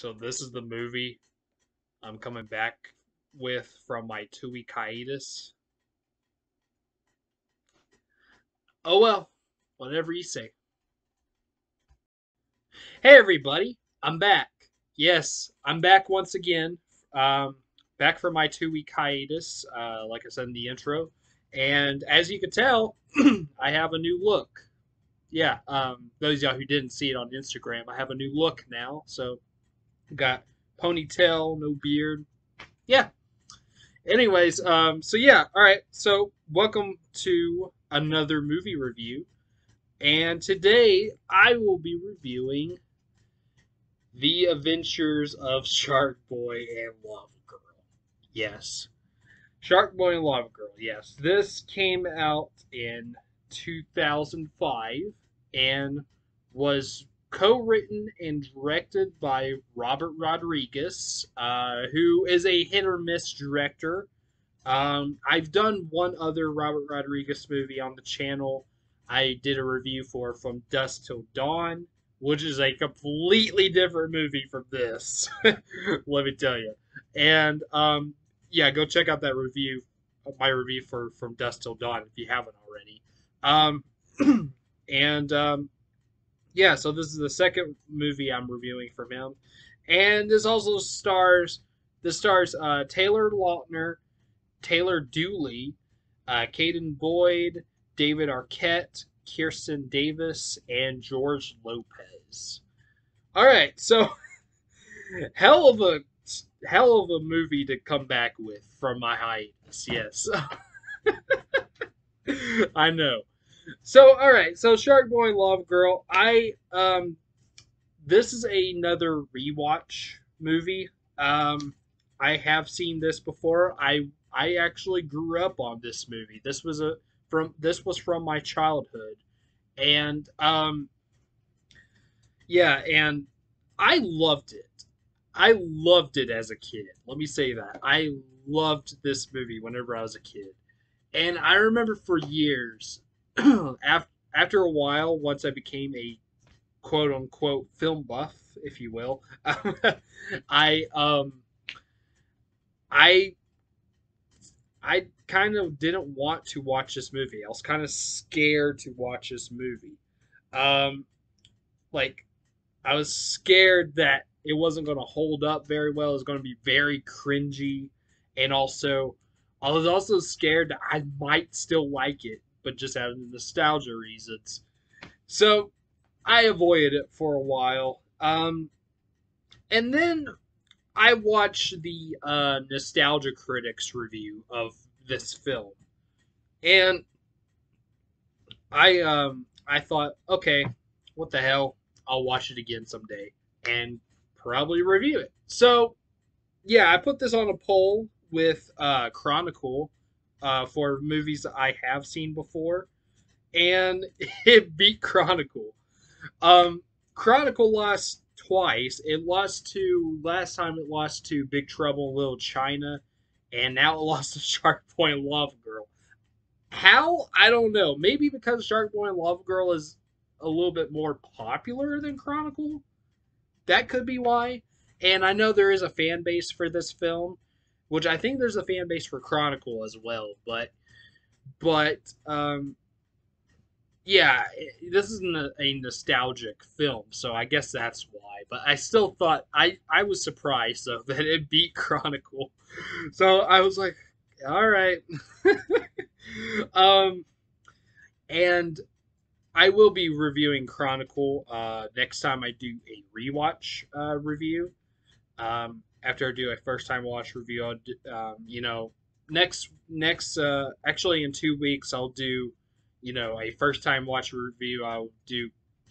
So this is the movie I'm coming back with from my 2 week hiatus. Oh well, whatever you say. Hey everybody, I'm back. Yes, I'm back once again. Um, Back from my 2 week hiatus, like I said in the intro. And as you can tell, I have a new look. Yeah, those of y'all who didn't see it on Instagram, I have a new look now. So got ponytail, no beard. Yeah, anyways, so yeah, all right. So welcome to another movie review, and today I will be reviewing The Adventures of Sharkboy and Lavagirl. Yes, Sharkboy and Lavagirl. Yes, this came out in 2005 and was co-written and directed by Robert Rodriguez, who is a hit or miss director. I've done one other Robert Rodriguez movie on the channel. I did a review for From Dusk Till Dawn, which is a completely different movie from this. Let me tell you. And yeah, go check out that review, my review for From Dusk Till Dawn if you haven't already. And yeah, so this is the second movie I'm reviewing from him, and this also stars Taylor Lautner, Taylor Dooley, Caden Boyd, David Arquette, Kirsten Davis, and George Lopez. All right, so hell of a hell of a movie to come back with from my hiatus. Yes, I know. So all right, so Shark Boy and Love Girl. This is another rewatch movie. I have seen this before. I actually grew up on this movie. This was from my childhood, and yeah, and I loved it. I loved it as a kid. Let me say that. I loved this movie whenever I was a kid. And I remember for years, after a while, once I became a quote unquote film buff, if you will, I I I kind of didn't want to watch this movie. I was kind of scared to watch this movie. Um, like I was scared that it wasn't going to hold up very well. It was going to be very cringy, and also I was also scared that I might still like it, but just out of nostalgia reasons. So I avoided it for a while. And then I watched the Nostalgia Critics review of this film, and I thought, okay, what the hell? I'll watch it again someday and probably review it. So yeah, I put this on a poll with Chronicle for movies that I have seen before, and it beat Chronicle. Chronicle lost twice. It lost to last time. It lost to Big Trouble in Little China, and now it lost to Shark Boy and Lava Girl. How? I don't know. Maybe because Shark Boy and Lava Girl is a little bit more popular than Chronicle. That could be why. And I know there is a fan base for this film, which I think there's a fan base for Chronicle as well. But yeah, this isn't a nostalgic film, so I guess that's why. But I still thought I was surprised though that it beat Chronicle, so I was like, all right. um, and I will be reviewing Chronicle next time I do a rewatch review. After I do a first time watch review, next actually in 2 weeks I'll do a first time watch review.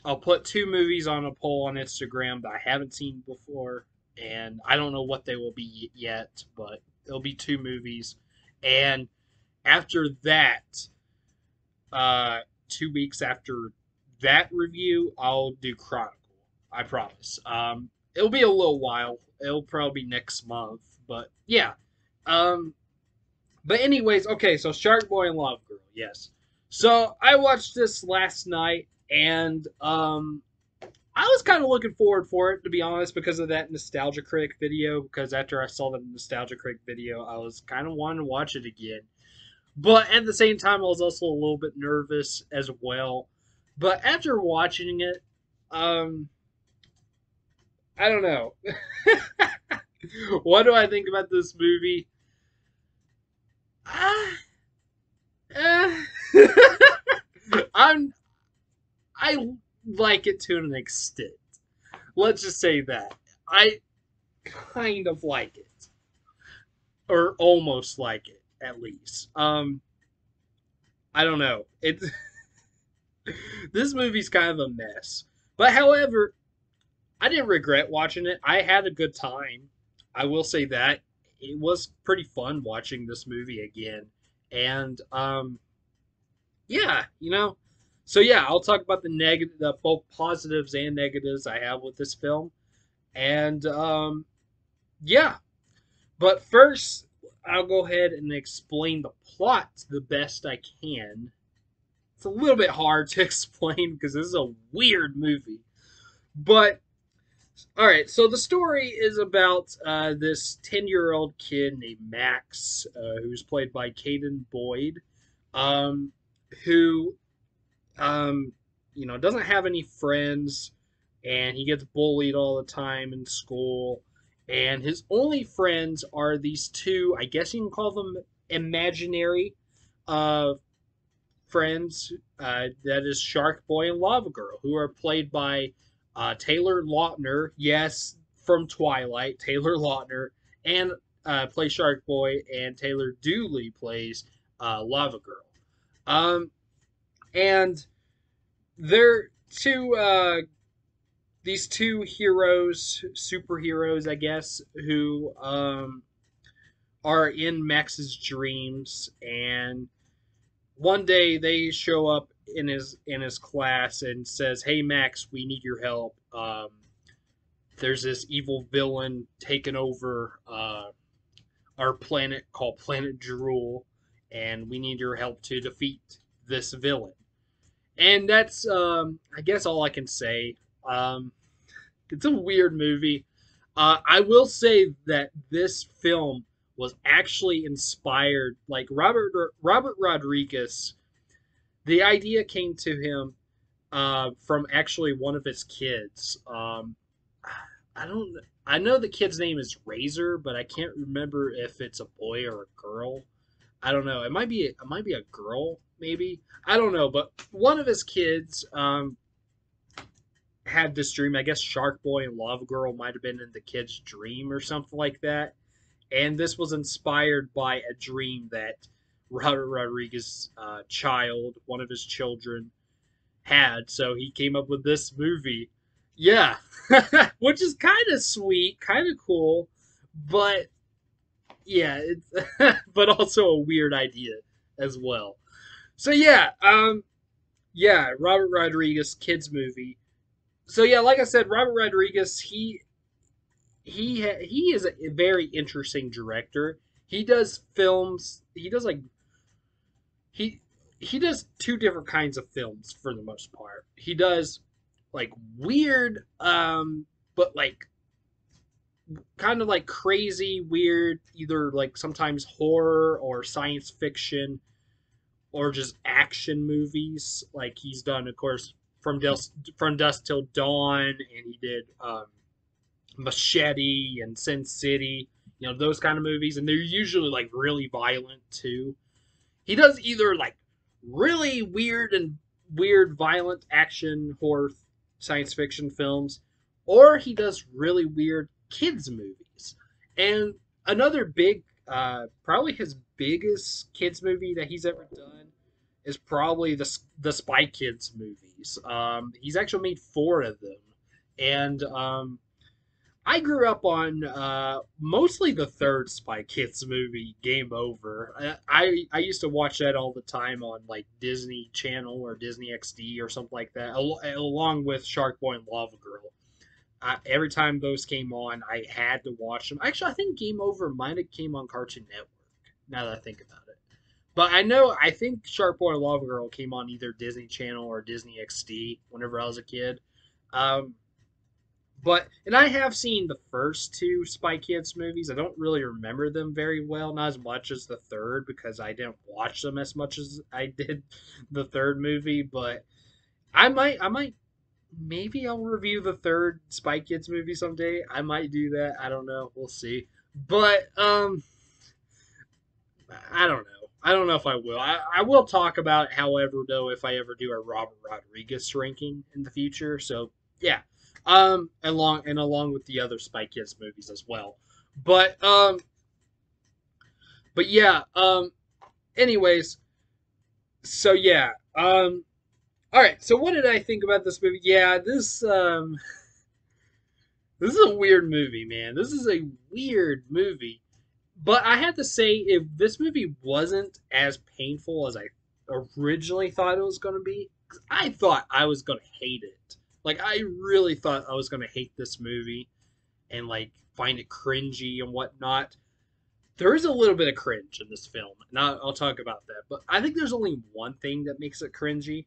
I'll put two movies on a poll on Instagram that I haven't seen before, and I don't know what they will be yet, but it'll be two movies. And after that, 2 weeks after that review, I'll do Chronicle. I promise. It'll be a little while. It'll probably be next month, but yeah. Um, but anyways, okay. So Shark Boy and Love Girl, yes. So I watched this last night, and I was kind of looking forward for it, to be honest, because of that Nostalgia Critic video. Because after I saw the Nostalgia Critic video, I was kind of wanting to watch it again. But at the same time, I was also a little bit nervous as well. But after watching it, um, I don't know. What do I think about this movie? Ah, eh. I'm I like it to an extent. Let's just say that I kind of like it, or almost like it, at least. I don't know. It's this movie's kind of a mess, but however, I didn't regret watching it. I had a good time. I will say that it was pretty fun watching this movie again, and yeah, you know. So yeah, I'll talk about the both positives and negatives I have with this film, and yeah. But first, I'll go ahead and explain the plot the best I can. It's a little bit hard to explain because this is a weird movie, but all right. So the story is about this 10-year-old kid named Max, who's played by Caden Boyd, um, who doesn't have any friends, and he gets bullied all the time in school. And his only friends are these two, I guess you can call them imaginary uh, friends. That is Sharkboy and Lavagirl, who are played by Taylor Lautner, yes, from Twilight, Taylor Lautner, and plays Sharkboy, and Taylor Dooley plays Lavagirl. Um, and they're these two heroes, superheroes, I guess, who are in Max's dreams, and one day they show up in his class and says, "Hey Max, we need your help. There's this evil villain taking over our planet called Planet Drool, and we need your help to defeat this villain." And that's, I guess, all I can say. Um, it's a weird movie. I will say that this film was actually inspired, like Robert Rodriguez. The idea came to him from actually one of his kids. I don't. I know the kid's name is Razor, but I can't remember if it's a boy or a girl. I don't know. It might be a girl, maybe. I don't know, but one of his kids had this dream. I guess Shark Boy and Lava Girl might have been in the kid's dream or something like that. And this was inspired by a dream that Robert Rodriguez's child, one of his children, had. So he came up with this movie. Yeah, which is kind of sweet, kind of cool, but yeah, it's but also a weird idea as well. So yeah, yeah, Robert Rodriguez kids movie. So yeah, like I said, Robert Rodriguez, he is a very interesting director. He does films. He does like he he does two different kinds of films for the most part. He does like weird, but like kind of like crazy weird, either like sometimes horror or science fiction or just action movies. Like he's done, of course, from Dusk Till Dawn, and he did Machete and Sin City. Those kind of movies, and they're usually like really violent too. He does either like really weird violent action horror science fiction films, or he does really weird kids movies. And another big, probably his biggest kids movie that he's ever done is probably the Spy Kids movies. He's actually made four of them, and I grew up on mostly the third Spy Kids movie, Game Over. I used to watch that all the time on like Disney Channel or Disney XD or something like that, along with Shark Boy and Lava Girl. Every time those came on, I had to watch them. Actually, I think Game Over might have came on Cartoon Network. Now that I think about it, but I think Shark Boy and Lava Girl came on either Disney Channel or Disney XD whenever I was a kid. Um, And I have seen the first two Spy Kids movies. I don't really remember them very well, not as much as the third because I didn't watch them as much as I did the third movie. But I might, maybe I'll review the third Spy Kids movie someday. I might do that. I don't know. We'll see. But I don't know. I don't know if I will. I will talk about it, however, though, if I ever do a Robert Rodriguez ranking in the future. So yeah, along with the other Spy Kids movies as well. But but yeah. Anyways, so yeah. All right. So what did I think about this movie? Yeah, this is a weird movie, man. This is a weird movie. But I have to say, if this movie wasn't as painful as I originally thought it was going to be, 'cause I thought I was going to hate it. Like, I really thought I was going to hate this movie and, like, find it cringy and whatnot. There is a little bit of cringe in this film, and I'll talk about that. But I think there's only one thing that makes it cringy.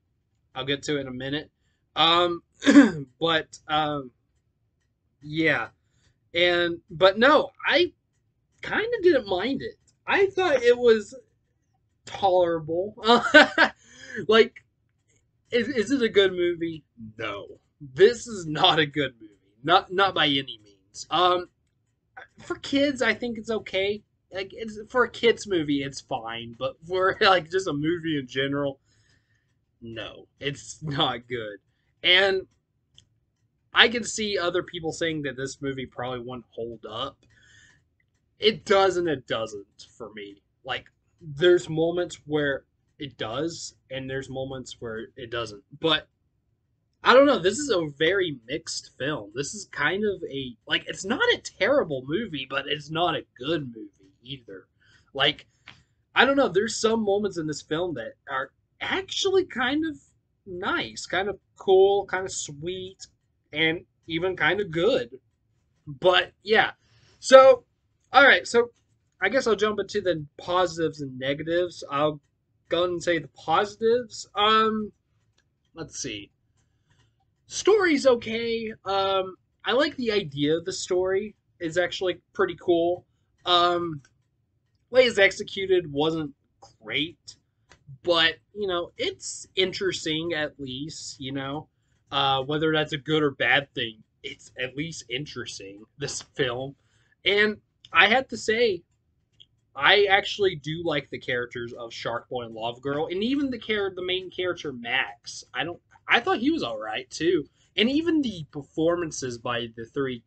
I'll get to it in a minute. Um, but, yeah. But no, I kind of didn't mind it. I thought it was tolerable. Like, is it a good movie? No, this is not a good movie. Not by any means. For kids, I think it's okay. Like, it's for a kids movie, it's fine. But for like just a movie in general, no, it's not good. And I can see other people saying that this movie probably wouldn't hold up. It does and it doesn't for me. Like, there's moments where it does, and there's moments where it doesn't. But I don't know. This is a very mixed film. This is kind of a like it's not a terrible movie, but it's not a good movie either. Like, I don't know. There's some moments in this film that are actually kind of nice, kind of cool, kind of sweet, and even kind of good. But yeah. So, all right. So, I guess I'll jump into the positives and negatives. I'll go and say the positives. Let's see. Story's okay. I like the idea of the story. It's actually pretty cool. Way it's executed wasn't great, but it's interesting at least. Whether that's a good or bad thing, it's at least interesting. This film, and I have to say, I actually do like the characters of Sharkboy and Lavagirl, and even the main character Max. I thought he was all right too, and even the performances by the three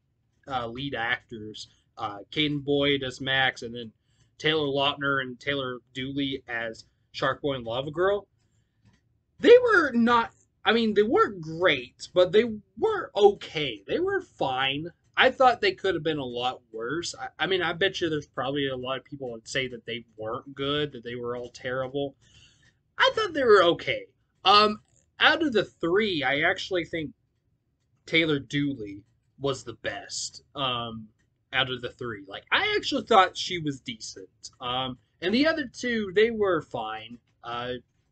lead actors, Caden Boyd as Max, and then Taylor Lautner and Taylor Dooley as Sharkboy and Lavagirl. They were not. I mean, they weren't great, but they were okay. They were fine. I thought they could have been a lot worse. I mean, I bet you there's probably a lot of people that say that they weren't good, that they were all terrible. I thought they were okay. Out of the three, I actually think Taylor Dooley was the best. Out of the three, like I actually thought she was decent. And the other two, they were fine.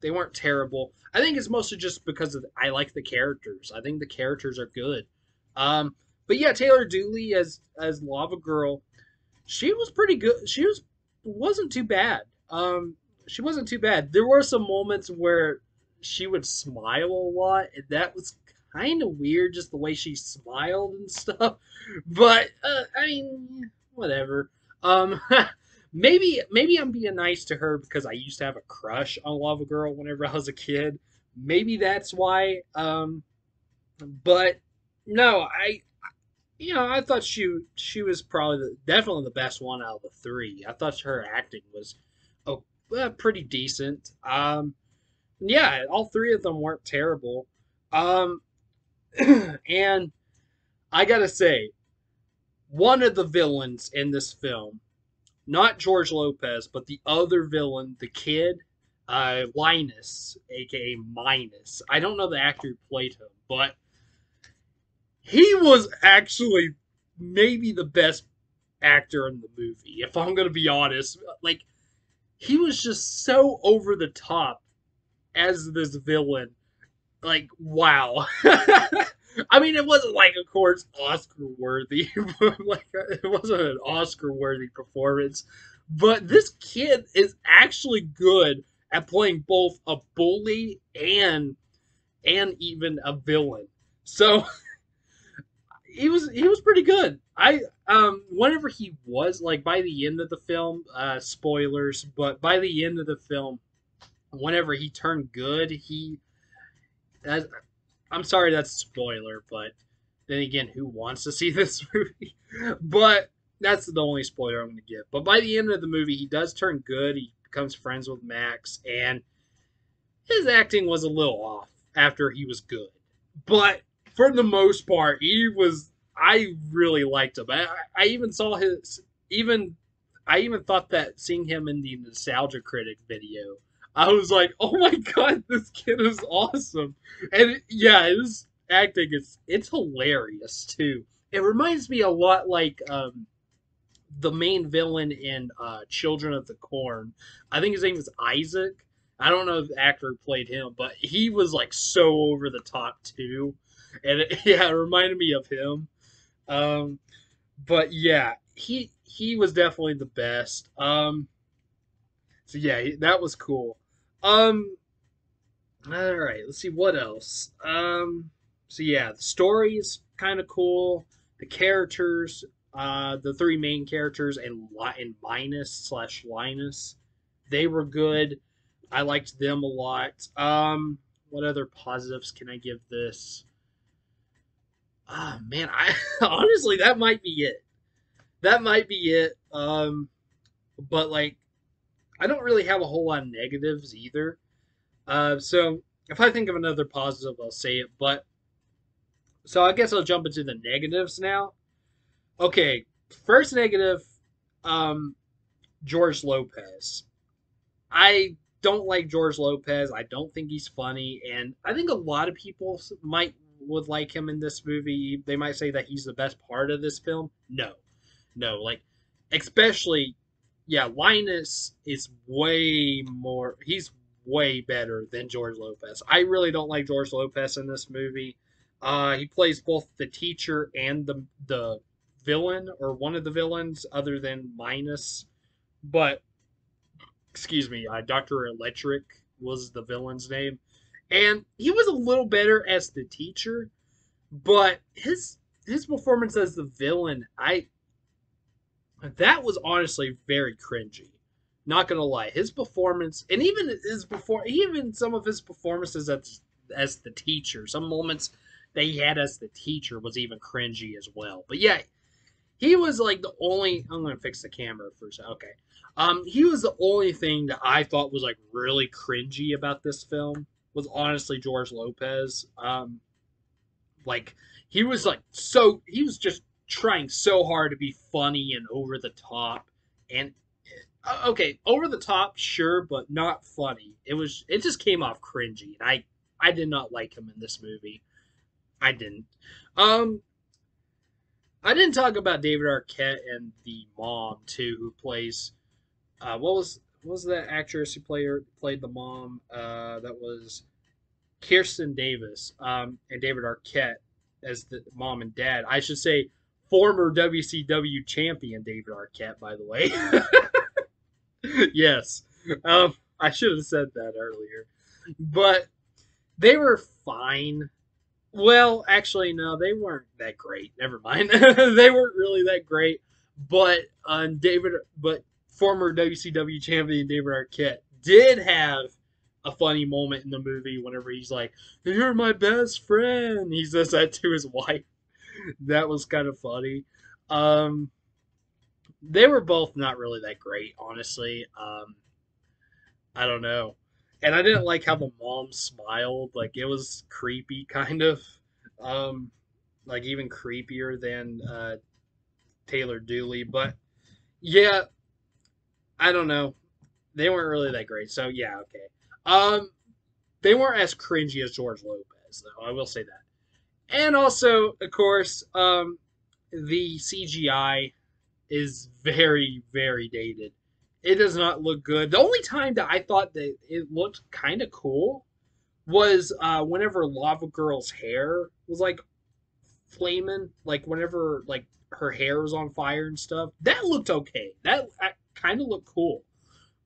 They weren't terrible. I think it's mostly just because I like the characters. I think the characters are good. But yeah, Taylor Dooley as Lava Girl, she was pretty good. Wasn't too bad. She wasn't too bad. There were some moments where she would smile a lot, and that was kind of weird, just the way she smiled and stuff. But I mean, whatever. Um, maybe I'm being nice to her because I used to have a crush on Lava Girl whenever I was a kid. Maybe that's why. But no, I thought she was probably definitely the best one out of the three. I thought her acting was pretty decent. Yeah, all three of them weren't terrible. Um, and I gotta say, one of the villains in this film, not George Lopez, but the other villain, the kid, Linus, aka Minus. I don't know the actor who played him, but he was actually maybe the best actor in the movie, if I'm gonna be honest. Like, he was just so over the top as this villain. Like, wow. I mean, it wasn't like, of course, Oscar worthy, like it wasn't an Oscar worthy performance. But this kid is actually good at playing both a bully and even a villain. So he was pretty good. I whenever he was like by the end of the film, spoilers, but by the end of the film, whenever he turned good, that, I'm sorry that's a spoiler, but then again, who wants to see this movie? But that's the only spoiler I'm going to give. But by the end of the movie, he does turn good. He becomes friends with Max, and his acting was a little off after he was good. But for the most part, he was. I really liked him. I even saw his. Even I even thought that seeing him in the Nostalgia Critic video, I was like, "Oh my god, this kid is awesome!" And yeah, his acting is it's hilarious too. It reminds me a lot like the main villain in Children of the Corn. I think his name is Isaac. I don't know if the actor who played him, but he was like so over the top too, and yeah, it reminded me of him. Um, but yeah, he was definitely the best. So yeah, that was cool. Um, all right, let's see what else. So yeah, the story is kind of cool. The characters, the three main characters, and Linus slash Linus, they were good. I liked them a lot. What other positives can I give this? Oh man, I honestly that might be it. That might be it. But like I don't really have a whole lot of negatives either. So if I think of another positive, I'll say it. But so I guess I'll jump into the negatives now. Okay, first negative, um, George Lopez. I don't like George Lopez. I don't think he's funny, and I think a lot of people might would like him in this movie. They might say that he's the best part of this film. No, no, like especially, yeah, Linus is way more. He's way better than George Lopez. I really don't like George Lopez in this movie. He plays both the teacher and the villain or one of the villains, other than Linus. But excuse me, Doctor Electric was the villain's name, and he was a little better as the teacher, but his performance as the villain, I that was honestly very cringy. Not gonna lie, his performance, and even some of his performances as the teacher, some moments that he had as the teacher was even cringy as well. But yeah, he was like the only. I'm gonna fix the camera for a second. Okay, he was the only thing that I thought was like really cringy about this film was honestly George Lopez. Like he was like he was just trying so hard to be funny and over the top, and okay, over the top, sure, but not funny. It just came off cringy, and I did not like him in this movie. I didn't. Um, I didn't talk about David Arquette and the mom too, who plays what was that actress who played the mom? That was Kirsten Davis, and David Arquette as the mom and dad. I should say former WCW champion David Arquette, by the way. Yes, I should have said that earlier, but they were fine. Well, actually, no, they weren't that great. Never mind. They weren't really that great. But former WCW champion David Arquette did have a funny moment in the movie whenever he's like, "You're my best friend." He says that to his wife. That was kind of funny. Um, they were both not really that great, honestly. I don't know. And I didn't like how the mom smiled. Like it was creepy, kind of. Um, like even creepier than Taylor Dooley. But yeah, I don't know. They weren't really that great. So yeah, okay. Um, they weren't as cringy as George Lopez, though. I will say that. And also, of course, the CGI is very, very dated. It does not look good. The only time that I thought that it looked kind of cool was whenever Lava Girl's hair was like flaming, like whenever like her hair was on fire and stuff. That looked okay. That kind of looked cool.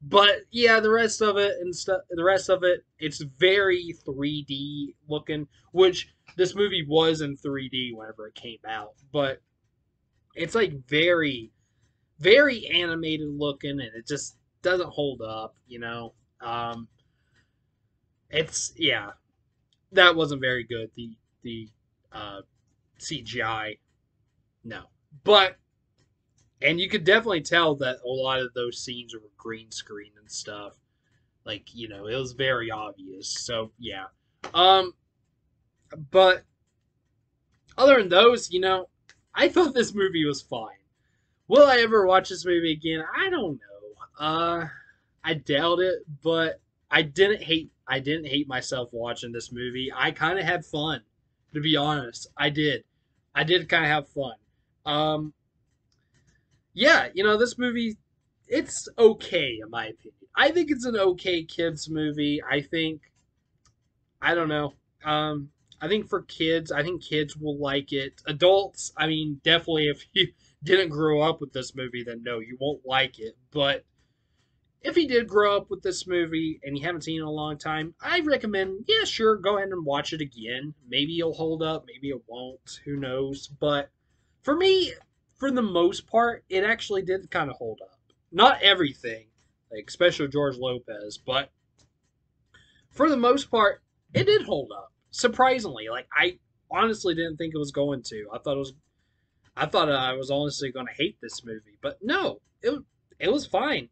But yeah, the rest of it and stuff, the rest of it, it's very 3D looking, which this movie was in 3D whenever it came out. But it's like very animated looking, and it just doesn't hold up. Um, it's yeah, that wasn't very good. The uh, CGI, no, but and you could definitely tell that a lot of those scenes were green screen and stuff. Like, it was very obvious. So yeah. Um, but other than those, I thought this movie was fine. Will I ever watch this movie again? I don't know. I doubt it, but I didn't hate myself watching this movie. I kind of had fun, to be honest. I did. I did kind of have fun. Um, yeah, this movie, it's okay in my opinion. I think it's an okay kids movie. I don't know. I think for kids, I think kids will like it. Adults, I mean, definitely if you didn't grow up with this movie, then no, you won't like it. But if you did grow up with this movie and you haven't seen it in a long time, I recommend, yeah, sure, go ahead and watch it again. Maybe it'll hold up, maybe it won't. Who knows? But for me, for the most part, it actually did kind of hold up. Not everything, like especially George Lopez, but for the most part, it did hold up. Surprisingly, like I honestly didn't think it was going to. I thought I was honestly going to hate this movie, but no, it was fine.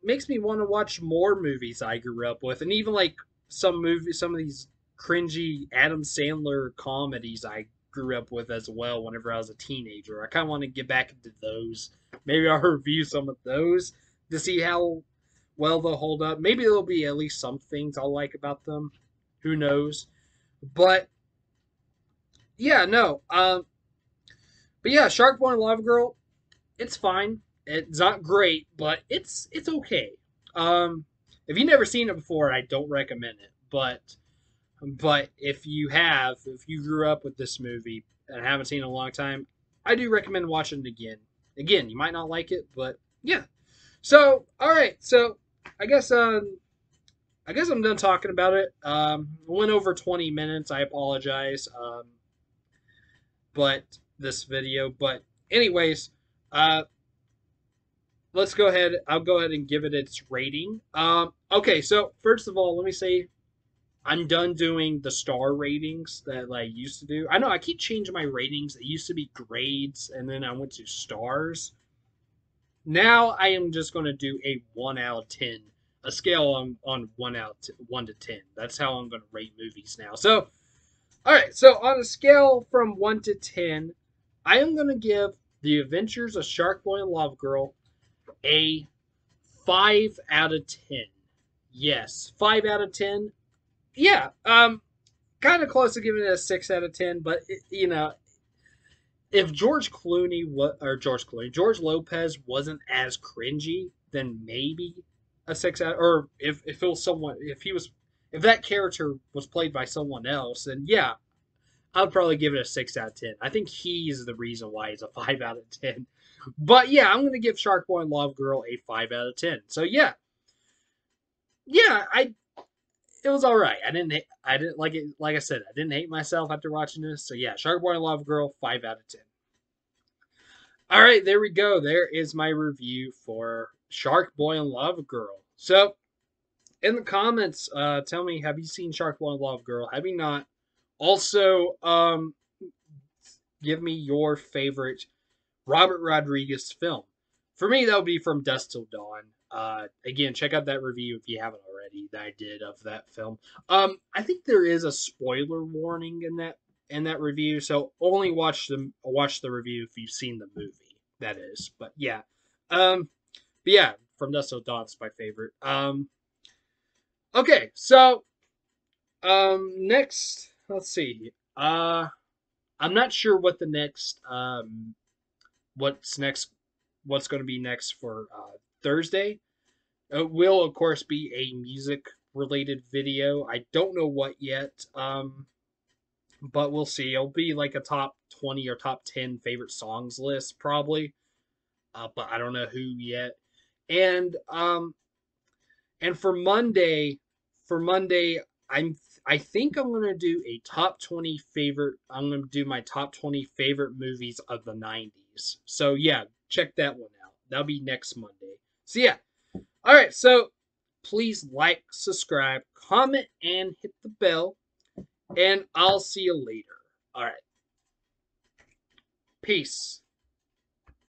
Makes me want to watch more movies I grew up with, and even like some of these cringy Adam Sandler comedies I grew up with as well. Whenever I was a teenager, I kind of want to get back into those. Maybe I'll review some of those to see how well they'll hold up. Maybe there'll be at least some things I'll like about them. Who knows? But yeah, no. But yeah, Sharkboy and Lavagirl, it's fine. It's not great, but it's okay. Um, if you've never seen it before, I don't recommend it. But if you grew up with this movie and haven't seen it in a long time, I do recommend watching it again. Again, you might not like it, but yeah. So all right, so I guess I guess I'm done talking about it. Went over 20 minutes. I apologize. But this video, but anyways, uh, let's go ahead. I'll go ahead and give it its rating. Okay, so first of all, let me say I'm done doing the star ratings that I used to do. I know I keep changing my ratings. It used to be grades, and then I went to stars. Now I am just going to do a 1 out of 10, a scale on 1 to 10. That's how I'm going to rate movies now. So, all right. So on a scale from 1 to 10, I am going to give The Adventures of Sharkboy and Lavagirl a 5 out of 10. Yes, 5 out of 10. Yeah, kind of close to giving it a 6 out of 10. But if George Lopez wasn't as cringy, then maybe a 6 out. Or if it was someone, if that character was played by someone else, then yeah, I would probably give it a 6 out of 10. I think he's the reason why it's a 5 out of 10. But yeah, I'm gonna give Sharkboy and Love Girl a 5 out of 10. So yeah, yeah, it was all right. I didn't like it. Like I said, I didn't hate myself after watching this. So yeah, Sharkboy and Love Girl, 5 out of 10. All right, there we go. There is my review for Sharkboy and Love Girl. So in the comments, tell me, have you seen Sharkboy and Love Girl? Have you not? Also, give me your favorite Robert Rodriguez film. For me, that would be From Dusk Till Dawn. Again, check out that review if you haven't already that I did of that film. I think there is a spoiler warning in that review, so only watch the review if you've seen the movie. That is, but yeah, but yeah, From Dusk Till Dawn is my favorite. Okay, so next, let's see. I'm not sure what the next what's next what's going to be next for Thursday. It will of course be a music related video. I don't know what yet. but we'll see. It'll be like a top 20 or top 10 favorite songs list probably, but I don't know who yet. And and for Monday, I think I'm gonna do a top 20 favorite. I'm gonna do my top 20 favorite movies of the 90s. So yeah, check that one out. That'll be next Monday. So yeah, all right. So please like, subscribe, comment, and hit the bell. And I'll see you later. All right. Peace.